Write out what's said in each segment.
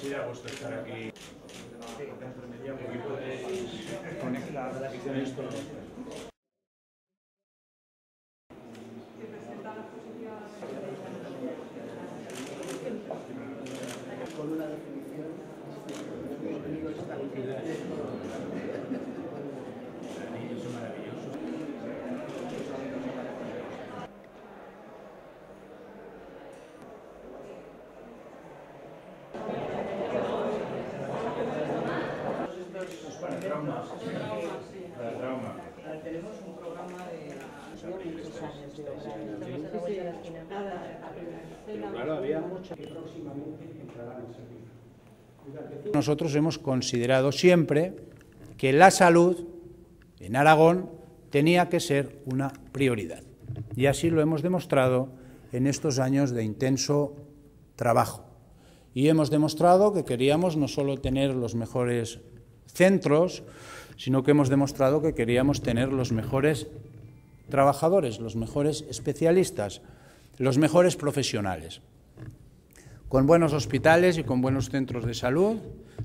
Sí, da gusto estar aquí. Aquí podéis conectar esto. Con una definición, Anillos son maravillosos. Para trauma. Para trauma. tenemos un programa de muchos años de obra. Pero claro, había mucho. Que próximamente entrarán en servicio. Nosotros hemos considerado siempre que la salud en Aragón tenía que ser una prioridad. Y así lo hemos demostrado en estos años de intenso trabajo. Y hemos demostrado que queríamos no solo tener los mejores centros, sino que hemos demostrado que queríamos tener los mejores trabajadores, los mejores especialistas, los mejores profesionales. Con buenos hospitales y con buenos centros de salud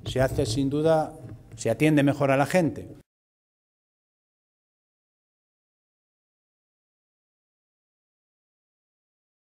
se hace, sin duda, se atiende mejor a la gente.